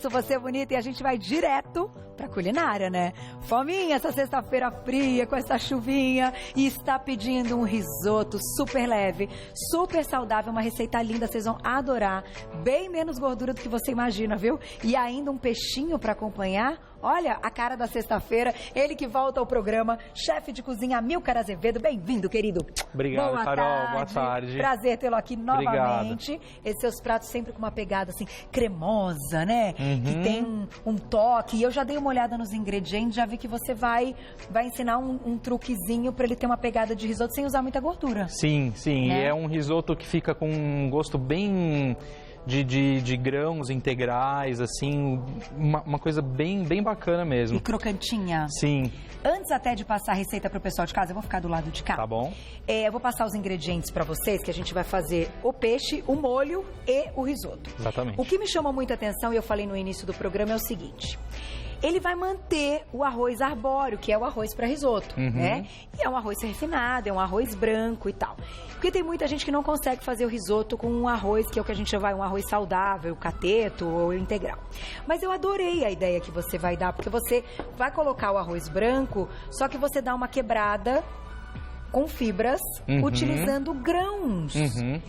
isso, você é bonita, e a gente vai direto pra culinária, né? Fominha, essa sexta-feira fria, com essa chuvinha, e está pedindo um risoto super leve, super saudável, uma receita linda, vocês vão adorar, bem menos gordura do que você imagina, viu? E ainda um peixinho pra acompanhar. Olha a cara da sexta-feira, ele que volta ao programa, chefe de cozinha Amilcar Azevedo. Bem-vindo, querido. Obrigado, boa Carol. tarde. Boa tarde. Prazer tê-lo aqui novamente. Obrigado. Esses seus pratos sempre com uma pegada assim, cremosa, né? Que tem um toque. E eu já dei uma olhada nos ingredientes, já vi que você vai ensinar um truquezinho para ele ter uma pegada de risoto sem usar muita gordura. Sim, sim. Né? E é um risoto que fica com um gosto bem de grãos integrais, assim, uma coisa bem bacana mesmo. E crocantinha. Sim. Antes até de passar a receita para o pessoal de casa, eu vou ficar do lado de cá. Tá bom. Eu vou passar os ingredientes para vocês, que a gente vai fazer o peixe, o molho e o risoto. Exatamente. O que me chama muita atenção, e eu falei no início do programa, é o seguinte: ele vai manter o arroz arbóreo, que é o arroz para risoto, né? E é um arroz refinado, é um arroz branco e tal. Porque tem muita gente que não consegue fazer o risoto com um arroz, que é o que a gente chama de um arroz saudável, cateto ou integral. Mas eu adorei a ideia que você vai dar, porque você vai colocar o arroz branco, só que você dá uma quebrada com fibras, utilizando grãos.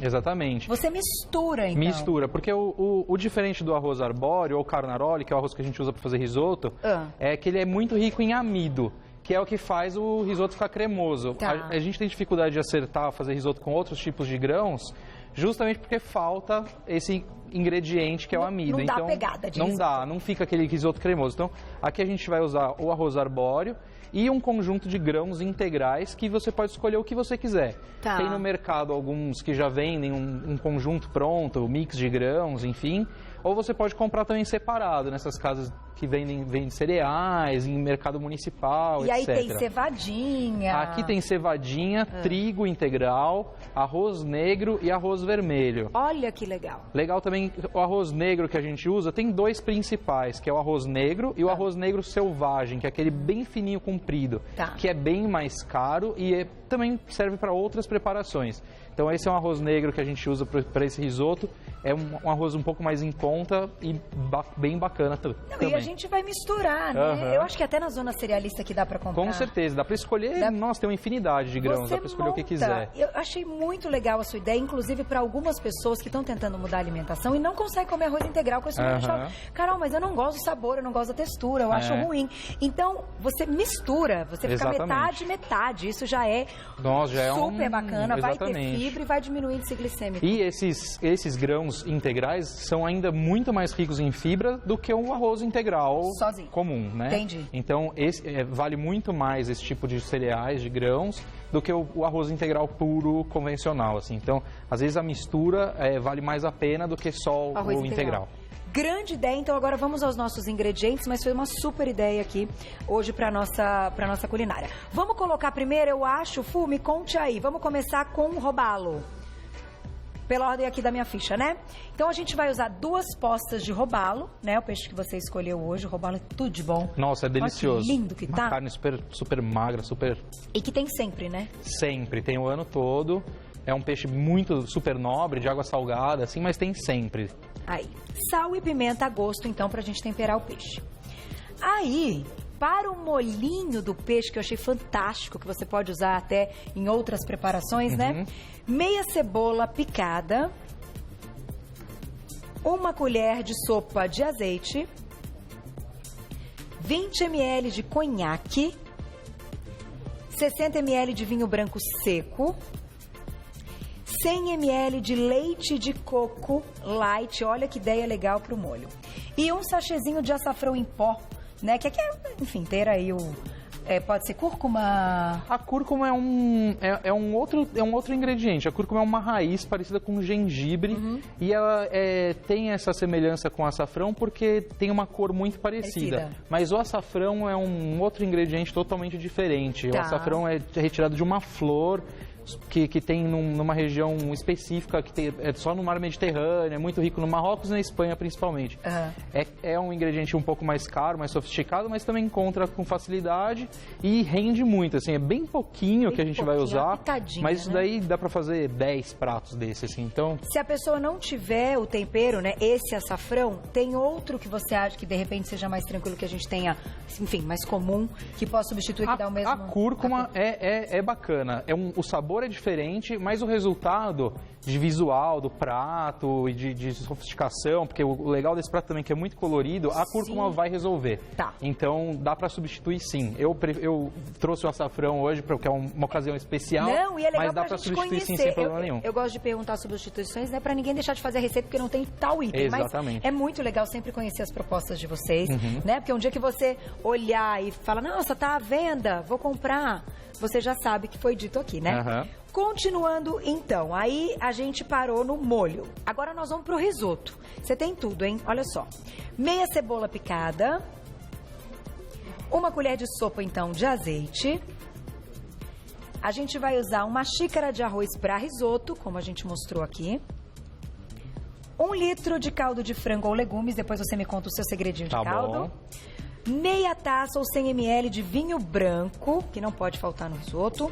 Exatamente. Você mistura, então. Mistura, porque o diferente do arroz arbóreo ou carnaroli, que é o arroz que a gente usa para fazer risoto, é que ele é muito rico em amido, que é o que faz o risoto ficar cremoso. Tá. A gente tem dificuldade de acertar, fazer risoto com outros tipos de grãos, justamente porque falta esse ingrediente que é o amido. Não dá então, pegada de não risoto. dá, não fica aquele risoto cremoso. Então, aqui a gente vai usar o arroz arbóreo e um conjunto de grãos integrais que você pode escolher o que você quiser. Tá. Tem no mercado alguns que já vendem um conjunto pronto, um mix de grãos, enfim. Ou você pode comprar também separado, nessas casas que vendem cereais, em mercado municipal, E etc. aí tem cevadinha. Aqui tem cevadinha, trigo integral, arroz negro e arroz vermelho. Olha que legal. Legal também, o arroz negro que a gente usa, tem dois principais, que é o arroz negro e o arroz negro selvagem, que é aquele bem fininho, comprido, que é bem mais caro e também serve para outras preparações. Então esse é um arroz negro que a gente usa para esse risoto, é um arroz um pouco mais em conta e bem bacana também. E a gente vai misturar, né? Eu acho que até na zona cerealista que dá para comprar. Com certeza, dá para escolher, nossa, tem uma infinidade de grãos, dá para escolher o que quiser. Eu achei muito legal a sua ideia, inclusive para algumas pessoas que estão tentando mudar a alimentação e não conseguem comer arroz integral com esse nome. Carol, mas eu não gosto do sabor, eu não gosto da textura, eu acho ruim. Então, você mistura, você fica metade, isso já é super bacana, vai ter fibra e vai diminuir o índice glicêmico. E esses grãos integrais são ainda muito mais ricos em fibra do que um arroz integral comum, né? Entendi. Então, vale muito mais esse tipo de cereais, de grãos, do que o arroz integral puro, convencional, assim. Então, às vezes a mistura vale mais a pena do que só o integral. Grande ideia, então agora vamos aos nossos ingredientes, mas foi uma super ideia aqui hoje para nossa culinária. Vamos colocar primeiro, eu acho, Fu, me conte aí, vamos começar com o robalo. Pela ordem aqui da minha ficha, né? Então a gente vai usar 2 postas de robalo, né? O peixe que você escolheu hoje, o robalo é tudo de bom. Nossa, é delicioso. Olha que lindo que tá. Uma carne super magra, super... E que tem sempre, né? Sempre, tem o ano todo. É um peixe super nobre, de água salgada, assim, mas tem sempre. Aí, sal e pimenta a gosto, então, pra gente temperar o peixe. Aí, para o molhinho do peixe, que eu achei fantástico, que você pode usar até em outras preparações, né? Meia cebola picada, 1 colher de sopa de azeite, 20 ml de conhaque, 60 ml de vinho branco seco, 100 ml de leite de coco light, olha que ideia legal para o molho. E um sachêzinho de açafrão em pó, né? Que aqui enfim, ter aí pode ser cúrcuma. A cúrcuma é um outro ingrediente. A cúrcuma é uma raiz parecida com gengibre e ela tem essa semelhança com o açafrão porque tem uma cor muito parecida. Mas o açafrão é um outro ingrediente totalmente diferente. O açafrão é retirado de uma flor que tem numa região específica, é só no mar Mediterrâneo, é muito rico no Marrocos e na Espanha principalmente. É um ingrediente um pouco mais caro, mais sofisticado, mas também encontra com facilidade e rende muito, assim, é bem pouquinho que a gente vai usar, mas isso daí dá para fazer 10 pratos desses, assim, então... Se a pessoa não tiver o tempero, né, esse açafrão, tem outro que você acha que de repente seja mais tranquilo, que a gente tenha, enfim, mais comum, que possa substituir, que dá o mesmo... A cúrcuma é bacana, o sabor é diferente, mas o resultado de visual do prato e de sofisticação, porque o legal desse prato também é que é muito colorido, a cúrcuma vai resolver. Então dá para substituir sim. Eu trouxe o açafrão hoje porque é uma ocasião especial, mas dá para substituir sim, sem problema nenhum. Eu gosto de perguntar substituições, né, para ninguém deixar de fazer a receita porque não tem tal item. Exatamente. Mas é muito legal sempre conhecer as propostas de vocês, né? Porque um dia que você olhar e fala, nossa, tá à venda, vou comprar, você já sabe que foi dito aqui, né? Continuando, então, aí a gente parou no molho. Agora nós vamos pro risoto. Você tem tudo, hein? Olha só. Meia cebola picada. Uma colher de sopa, então, de azeite. A gente vai usar uma xícara de arroz para risoto, como a gente mostrou aqui. 1 litro de caldo de frango ou legumes. Depois você me conta o seu segredinho de caldo. Meia taça ou 100 ml de vinho branco, que não pode faltar no risoto.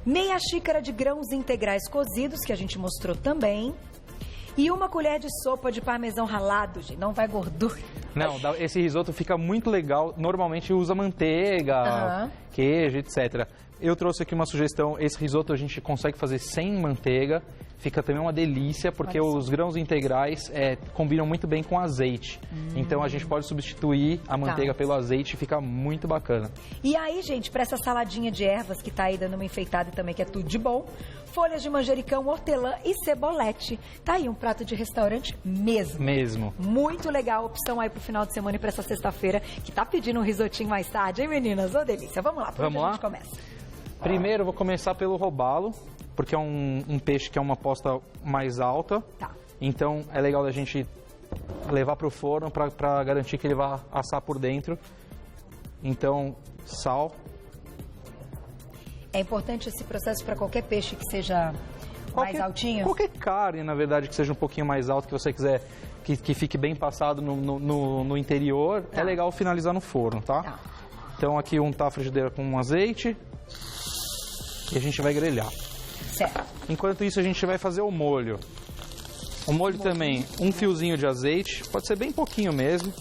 Meia xícara de grãos integrais cozidos, que a gente mostrou também. E uma colher de sopa de parmesão ralado, gente. Não vai gordura. Não, esse risoto fica muito legal. Normalmente usa manteiga, queijo, etc. Eu trouxe aqui uma sugestão. Esse risoto a gente consegue fazer sem manteiga. Fica também uma delícia, porque os grãos integrais combinam muito bem com azeite. Então a gente pode substituir a manteiga pelo azeite e fica muito bacana. E aí, gente, para essa saladinha de ervas que tá aí dando uma enfeitada também, que é tudo de bom, folhas de manjericão, hortelã e cebolete. Tá aí um prato de restaurante mesmo. Muito legal, opção aí pro final de semana e pra essa sexta-feira, que tá pedindo um risotinho mais tarde, hein, meninas? Ô, delícia. Vamos lá, por onde a gente começa? Primeiro eu vou começar pelo robalo, porque é um peixe que é uma posta mais alta. Então é legal da gente levar para o forno para garantir que ele vá assar por dentro. Então, sal. É importante esse processo para qualquer peixe que seja mais altinho? Qualquer carne, na verdade, que seja um pouquinho mais alto, que você quiser que fique bem passado no interior, é legal finalizar no forno, tá? Então aqui untar a frigideira com um azeite e a gente vai grelhar. Certo. Enquanto isso, a gente vai fazer o molho. O molho também, um fiozinho de azeite, pode ser bem pouquinho mesmo.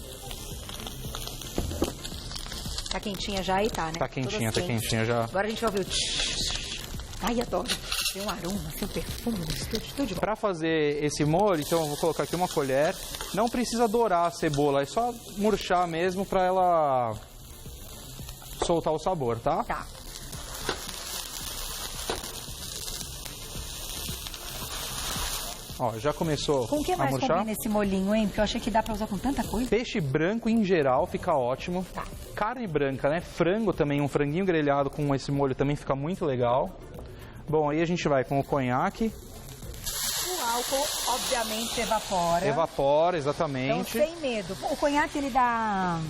Tá quentinha já aí, tá, né? Tá quentinha, tá quentinha já. Agora a gente vai ouvir o Ai, adoro. Tem um aroma, tem um perfume no estúdio, tudo de bom. Pra fazer esse molho, então eu vou colocar aqui uma colher. Não precisa dourar a cebola, é só murchar mesmo pra ela soltar o sabor, tá? Tá. Ó, já começou com o que mais combina esse molhinho, hein? Porque eu achei que dá pra usar com tanta coisa. Peixe branco em geral fica ótimo. Carne branca, né? Frango também, um franguinho grelhado com esse molho também fica muito legal. Bom, aí a gente vai com o conhaque. O álcool, obviamente, evapora. Evapora, exatamente. Então, sem medo. O conhaque, ele dá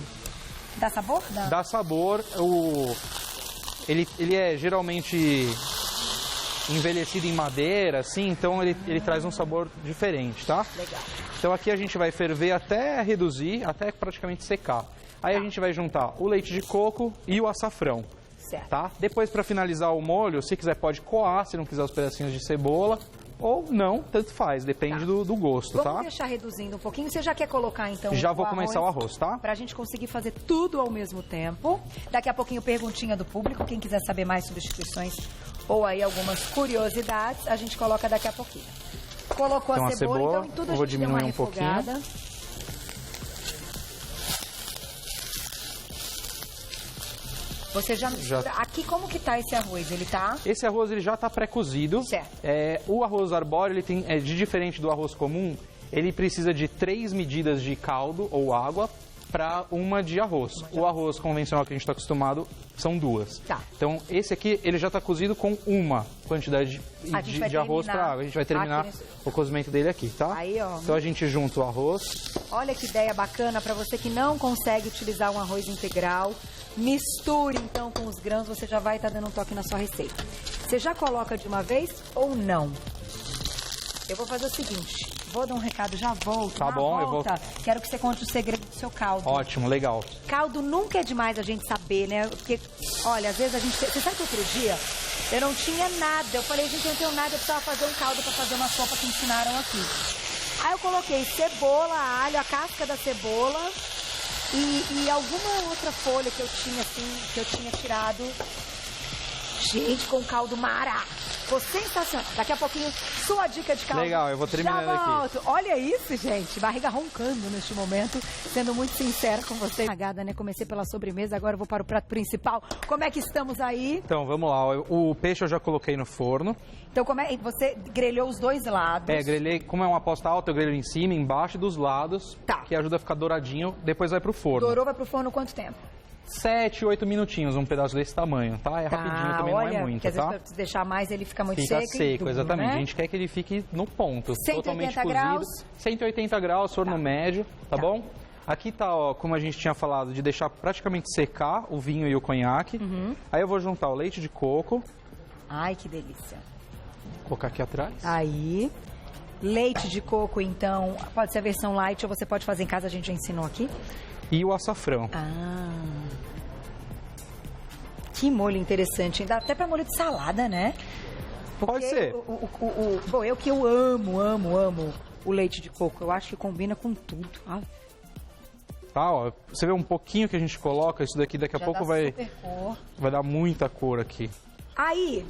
sabor? Dá sabor. Ele é geralmente envelhecido em madeira, assim, então ele traz um sabor diferente, tá? Legal. Então aqui a gente vai ferver até reduzir, até praticamente secar. Aí a gente vai juntar o leite de coco e o açafrão. Certo. Tá? Depois, para finalizar o molho, se quiser pode coar, se não quiser os pedacinhos de cebola. Ou não, tanto faz, depende do gosto, tá? Vamos deixar reduzindo um pouquinho. Você já quer colocar, então, já vou começar o arroz, tá? Pra gente conseguir fazer tudo ao mesmo tempo. Daqui a pouquinho, perguntinha do público. Quem quiser saber mais substituições ou aí algumas curiosidades, a gente coloca daqui a pouquinho. Colocou então, a cebola, então em tudo a gente deu uma refogada. Pouquinho. Você já mistura. Aqui como que tá esse arroz? Ele tá? Esse arroz ele já tá pré-cozido. Certo. O arroz arbóreo, ele tem, de diferente do arroz comum, ele precisa de 3 medidas de caldo ou água para uma de arroz. O arroz convencional que a gente está acostumado são 2. Tá. Então, esse aqui, ele já está cozido com uma quantidade de arroz para água. A gente vai terminar o cozimento dele aqui, tá? Aí, ó. Então, a gente junta o arroz. Olha que ideia bacana para você que não consegue utilizar um arroz integral. Misture, então, com os grãos. Você já vai estar dando um toque na sua receita. Você já coloca de uma vez ou não? Eu vou fazer o seguinte, vou dar um recado, já volto. Tá bom, eu vou. Quero que você conte o segredo do seu caldo. Ótimo, legal. Caldo nunca é demais a gente saber, né? Porque, olha, às vezes a gente... Você sabe que outro dia eu não tinha nada. Eu falei, gente, eu não tenho nada, eu precisava fazer um caldo pra fazer uma sopa que ensinaram aqui. Aí eu coloquei cebola, alho, a casca da cebola e alguma outra folha que eu tinha, assim, que eu tinha tirado. Gente, com caldo mará. Ficou sensacional. Daqui a pouquinho, sua dica de caldo. Legal, eu vou terminando aqui. Olha isso, gente. Barriga roncando neste momento. Sendo muito sincera com você. Agada, né? Comecei pela sobremesa, agora eu vou para o prato principal. Como é que estamos aí? Então, vamos lá. O peixe eu já coloquei no forno. Então, você grelhou os dois lados? Grelhei. Como é uma posta alta, eu grelho em cima, embaixo e dos lados. Tá. Que ajuda a ficar douradinho. Depois vai pro forno. Dourou, vai pro forno quanto tempo? 7, 8 minutinhos, um pedaço desse tamanho, tá? É rapidinho, também olha, não é muito, porque às tá? vezes, se deixar mais, ele fica muito fica seco. Fica seco, exatamente. Né? A gente quer que ele fique no ponto. 180 totalmente graus. cozido. 180 graus, forno médio, tá bom? Aqui tá, ó, como a gente tinha falado, de deixar praticamente secar o vinho e o conhaque. Aí eu vou juntar o leite de coco. Ai, que delícia. Vou colocar aqui atrás. Aí... Leite de coco, então, pode ser a versão light ou você pode fazer em casa, a gente já ensinou aqui. E o açafrão. Que molho interessante. Dá até para molho de salada, né? Porque pode ser. Bom, eu amo o leite de coco. Eu acho que combina com tudo. Tá, ó. Você vê um pouquinho que a gente coloca, isso daqui daqui a pouco vai dar muita cor aqui. Aí...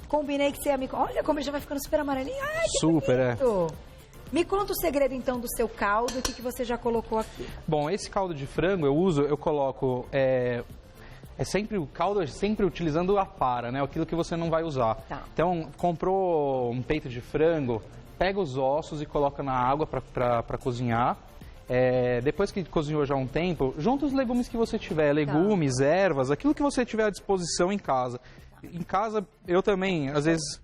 Combinei que você ia me... Olha como ele já vai ficando super amarelinho. Ai, que super, bonito. Me conta o segredo, então, do seu caldo. O que você já colocou aqui? Bom, esse caldo de frango eu coloco... o caldo é sempre utilizando a para, né? Aquilo que você não vai usar. Tá. Então, comprou um peito de frango, pega os ossos e coloca na água para cozinhar. Depois que cozinhou já um tempo, junta os legumes que você tiver. Legumes, ervas, aquilo que você tiver à disposição em casa. Em casa, eu também, às vezes...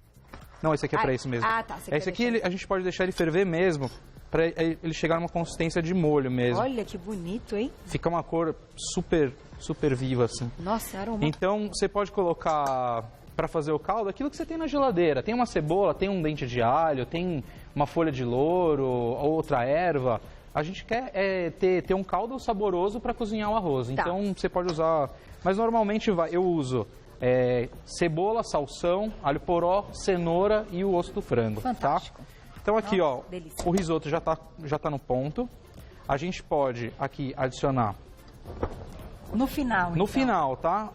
Não, esse aqui é para isso mesmo. Tá. Esse aqui a gente pode deixar ele ferver mesmo, para ele chegar numa consistência de molho mesmo. Olha que bonito, hein? Fica uma cor super, super viva, assim. Nossa, aroma. Então, você pode colocar, para fazer o caldo, aquilo que você tem na geladeira. Tem uma cebola, tem um dente de alho, tem uma folha de louro, outra erva. A gente quer ter um caldo saboroso para cozinhar o arroz. Então, você pode usar... Mas, normalmente, eu uso... cebola, salsão, alho poró, cenoura e o osso do frango. Fantástico. Tá? Então aqui, nossa, ó, delícia. O risoto já tá no ponto. A gente pode aqui adicionar... No final, No final, tá?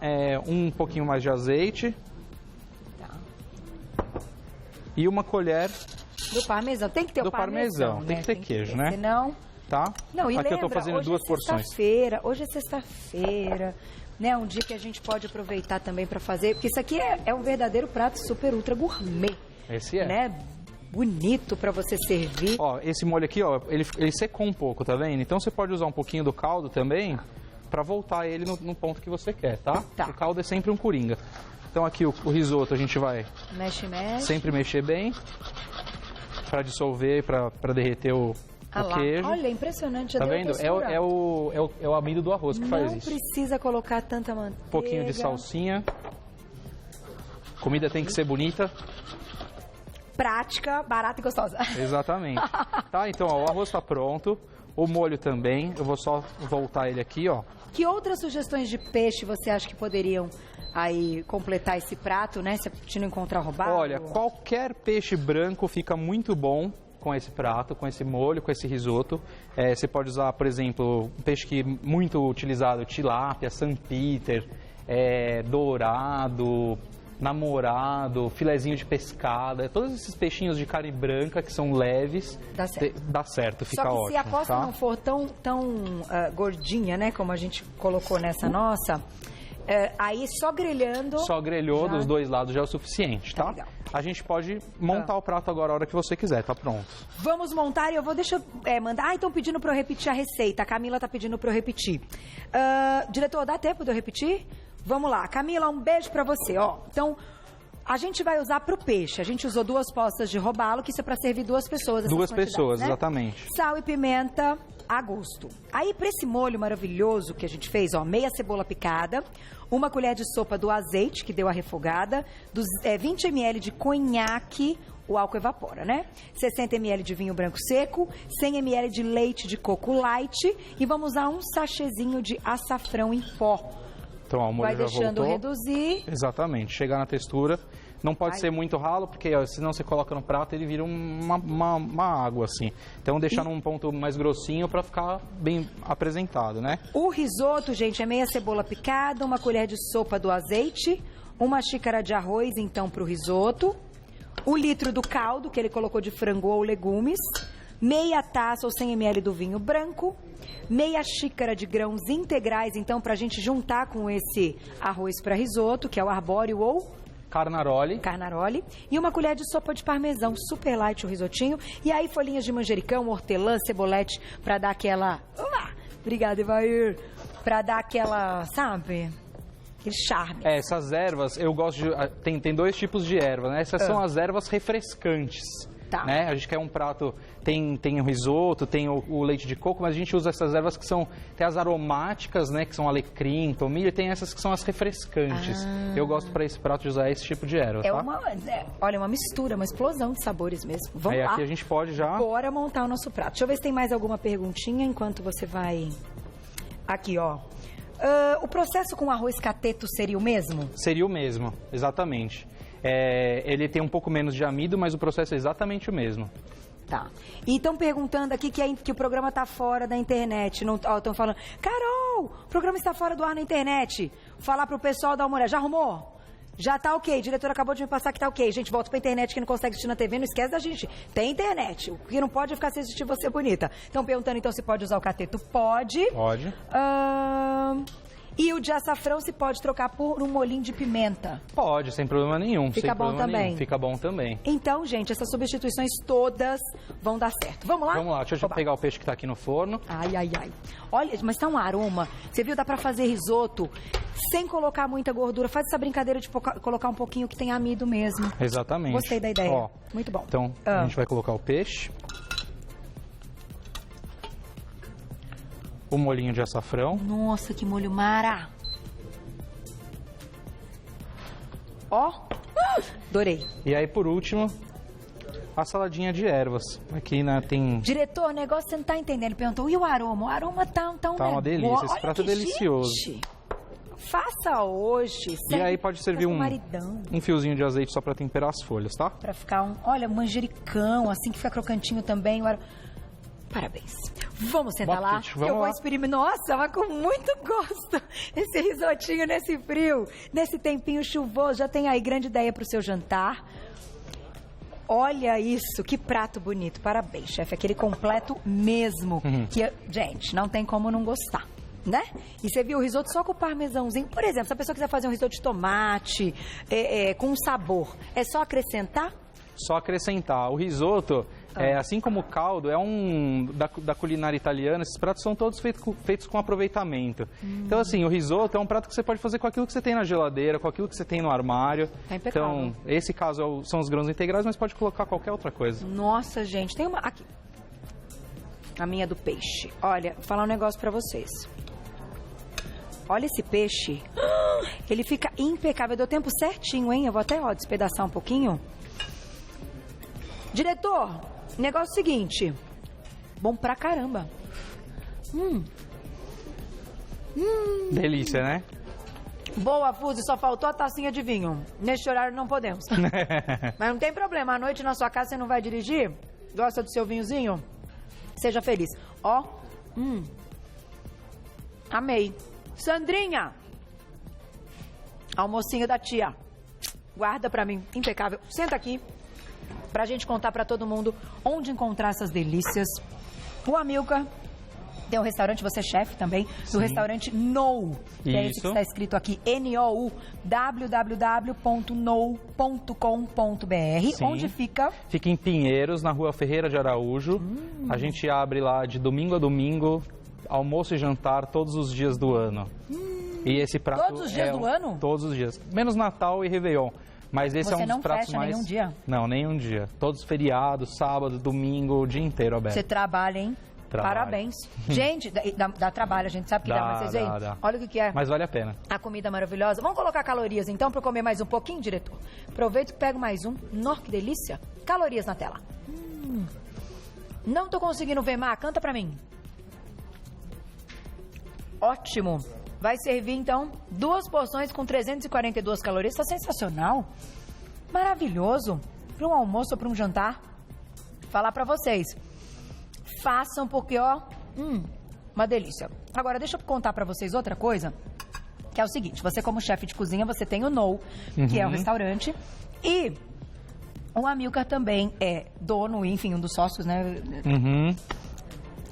Um pouquinho mais de azeite. Tá. E uma colher... Do parmesão. Tem que ter o parmesão, né? Tem que ter queijo, né? Senão... Tá? Não, e aqui lembra, eu tô fazendo 2 porções. Hoje é sexta-feira, né? Um dia que a gente pode aproveitar também para fazer, porque isso aqui é um verdadeiro prato super ultra gourmet. Esse é. Né? Bonito para você servir. Ó, esse molho aqui, ó, ele secou um pouco, tá vendo? Então você pode usar um pouquinho do caldo também para voltar ele no ponto que você quer, tá? O caldo é sempre um coringa. Então aqui o risoto a gente vai sempre mexer bem para dissolver, para derreter o queijo. Olha, impressionante. Tá vendo? É o amido do arroz que faz isso. Não precisa colocar tanta manteiga. Um pouquinho de salsinha. Comida tem que ser bonita. Prática, barata e gostosa. Exatamente. Tá, então, ó, o arroz tá pronto. O molho também. Eu vou só voltar ele aqui, ó. Que outras sugestões de peixe você acha que poderiam aí completar esse prato, né? Se a gente não encontrar roubado? Olha, qualquer peixe branco fica muito bom com esse prato, com esse molho, com esse risoto. Você pode usar, por exemplo, um peixe que é muito utilizado, tilápia, San Peter, dourado, namorado, filezinho de pescada. Todos esses peixinhos de carne branca que são leves, dá certo, fica ótimo. Só que se a costa não for tão gordinha, né, como a gente colocou nessa nossa, Aí só grelhando... Só grelhou dos dois lados já é o suficiente, tá? Legal. A gente pode montar o prato agora a hora que você quiser, tá pronto. Vamos montar e eu vou mandar... estão pedindo pra eu repetir a receita. A Camila tá pedindo pra eu repetir. Diretor, dá tempo de eu repetir? Vamos lá. Camila, um beijo pra você, ó. Então... A gente vai usar para o peixe. A gente usou 2 postas de robalo, que isso é para servir 2 pessoas. 2 pessoas, né? Exatamente. Sal e pimenta a gosto. Aí, para esse molho maravilhoso que a gente fez, ó, meia cebola picada, 1 colher de sopa do azeite, que deu a refogada, 20 ml de conhaque, o álcool evapora, né? 60 ml de vinho branco seco, 100 ml de leite de coco light e vamos usar um sachêzinho de açafrão em pó. Então, ó, o molho vai já deixando voltou. Reduzir. Exatamente, chegar na textura. Não pode ser muito ralo, porque ó, senão você coloca no prato ele vira uma água, assim. Então, deixar num ponto mais grossinho para ficar bem apresentado, né? O risoto, gente, é meia cebola picada, 1 colher de sopa do azeite, 1 xícara de arroz, então, para o risoto, 1 litro do caldo que ele colocou de frango ou legumes, meia taça ou 100 ml do vinho branco, meia xícara de grãos integrais, então, para a gente juntar com esse arroz para risoto, que é o arbóreo ou Carnaroli. E 1 colher de sopa de parmesão, super light o risotinho. E aí, folhinhas de manjericão, hortelã, cebolete, para dar aquela... Obrigada, Evair. Para dar aquela, sabe... Aquele charme. Essas ervas, eu gosto de... Tem 2 tipos de erva, né? Essas são as ervas refrescantes. Tá. Né? A gente quer um prato, tem o risoto, tem o leite de coco, mas a gente usa essas ervas que são, tem as aromáticas, né, que são alecrim, tomilho, e tem essas que são as refrescantes. Eu gosto para esse prato de usar esse tipo de erva, olha, uma mistura, uma explosão de sabores mesmo. Vamos lá. Aqui a gente pode já... Bora montar o nosso prato. Deixa eu ver se tem mais alguma perguntinha enquanto você vai... Aqui, ó. O processo com arroz cateto seria o mesmo? Seria o mesmo, exatamente. Ele tem um pouco menos de amido, mas o processo é exatamente o mesmo. Tá. E estão perguntando aqui que o programa está fora da internet. Estão falando, Carol, o programa está fora do ar na internet. Falar pro pessoal dar uma olhada. Já arrumou? Já tá ok. O diretor acabou de me passar que tá ok. Gente, volta pra internet, que não consegue assistir na TV, não esquece da gente. Tem internet. O que não pode é ficar sem assistir você bonita. Estão perguntando então se pode usar o cateto. Pode. Pode. E o de açafrão se pode trocar por um molhinho de pimenta? Pode, sem problema nenhum. Fica bom também? Fica bom também. Então, gente, essas substituições todas vão dar certo. Vamos lá? Vamos lá, deixa eu pegar o peixe que tá aqui no forno. Ai, ai, ai. Olha, mas tá um aroma. Você viu, dá pra fazer risoto sem colocar muita gordura. Faz essa brincadeira de colocar um pouquinho que tem amido mesmo. Exatamente. Gostei da ideia. Ó, muito bom. Então, a gente vai colocar o peixe. O molhinho de açafrão. Nossa, que molho mara! Ó, adorei. E aí, por último, a saladinha de ervas. Aqui, né, tem... Diretor, o negócio você não tá entendendo. Ele perguntou, e o aroma? O aroma tá uma delícia, esse prato é delicioso. Gente. Faça hoje. E aí pode servir um fiozinho de azeite só pra temperar as folhas, tá? Pra ficar olha, manjericão, assim que fica crocantinho também. Parabéns. Vamos sentar lá, que eu vou experimentar. Nossa, mas com muito gosto. Esse risotinho nesse frio, nesse tempinho chuvoso. Já tem aí grande ideia pro seu jantar. Olha isso, que prato bonito. Parabéns, chefe. Aquele completo mesmo. Que, gente, não tem como não gostar, né? E você viu o risoto só com o parmesãozinho. Por exemplo, se a pessoa quiser fazer um risoto de tomate, com sabor, é só acrescentar? Só acrescentar. O risoto, assim como o caldo, da culinária italiana, esses pratos são todos feitos com aproveitamento. Então, assim, o risoto é um prato que você pode fazer com aquilo que você tem na geladeira, com aquilo que você tem no armário. É impecável. Então, esse caso são os grãos integrais, mas pode colocar qualquer outra coisa. Nossa, gente, tem uma... Aqui. A minha do peixe. Olha, vou falar um negócio pra vocês. Olha esse peixe. Ele fica impecável. Deu tempo certinho, hein? Eu vou até despedaçar um pouquinho. Diretor, negócio seguinte. Bom pra caramba. Delícia, né? Boa, Fuzi, só faltou a tacinha de vinho. Neste horário não podemos. Mas não tem problema, à noite na sua casa você não vai dirigir? Gosta do seu vinhozinho? Seja feliz. Ó, amei. Sandrinha, almocinho da tia. Guarda pra mim, impecável. Senta aqui. Pra gente contar pra todo mundo onde encontrar essas delícias. O Amilcar Tem um restaurante, você é chefe também, do restaurante Nou, que é esse que está escrito aqui, NOU, www.nou.com.br. Onde fica? Fica em Pinheiros, na Rua Ferreira de Araújo. A gente abre lá de domingo a domingo, almoço e jantar todos os dias do ano. E esse prato todos os dias do ano? Todos os dias, menos Natal e Réveillon. Mas esse é um dos pratos mais... Você não fecha nenhum dia? Não, nenhum dia. Todos feriados, sábado, domingo, o dia inteiro aberto. Você trabalha, hein? Trabalho. Parabéns. Gente, dá trabalho, a gente sabe que dá, mas vocês veem? Olha o que é. Mas vale a pena. A comida maravilhosa. Vamos colocar calorias então para comer mais um pouquinho, diretor? Aproveito e pego mais um. Nossa, que delícia. Calorias na tela. Não tô conseguindo ver, Má, canta pra mim. Ótimo. Vai servir então 2 porções com 342 calorias. Tá sensacional. Maravilhoso. Para um almoço ou para um jantar. Falar pra vocês. Façam porque, ó, uma delícia. Agora, deixa eu contar pra vocês outra coisa, que é o seguinte, você como chefe de cozinha, você tem o Nou, que é o restaurante, e o Amilcar também é dono, enfim, um dos sócios, né?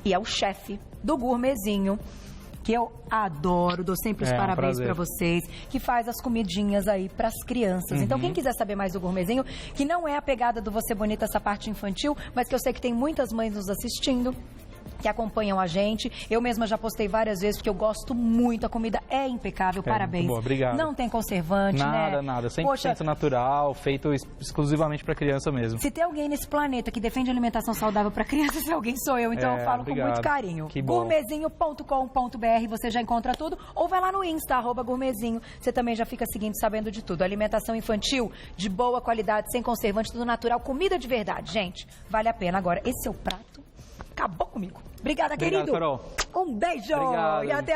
E é o chefe do Gourmetzinho, que eu adoro, dou sempre os parabéns pra vocês, que faz as comidinhas aí pras crianças. Então, quem quiser saber mais do Gourmetzinho, que não é a pegada do Você Bonita, essa parte infantil, mas que eu sei que tem muitas mães nos assistindo, que acompanham a gente. Eu mesma já postei várias vezes, porque eu gosto muito, a comida é impecável, parabéns. Muito boa, obrigado. Não tem conservante, né? Nada, 100% natural, feito exclusivamente para criança mesmo. Se tem alguém nesse planeta que defende alimentação saudável para criança, esse alguém sou eu, então eu falo com muito carinho. Gourmetzinho.com.br, você já encontra tudo, ou vai lá no Insta, @gourmetzinho, você também já fica seguindo, sabendo de tudo. Alimentação infantil, de boa qualidade, sem conservante, tudo natural, comida de verdade, gente, vale a pena. Agora, esse é o prato, acabou comigo. Obrigada, querido. Carol. Um beijo. Obrigado. E até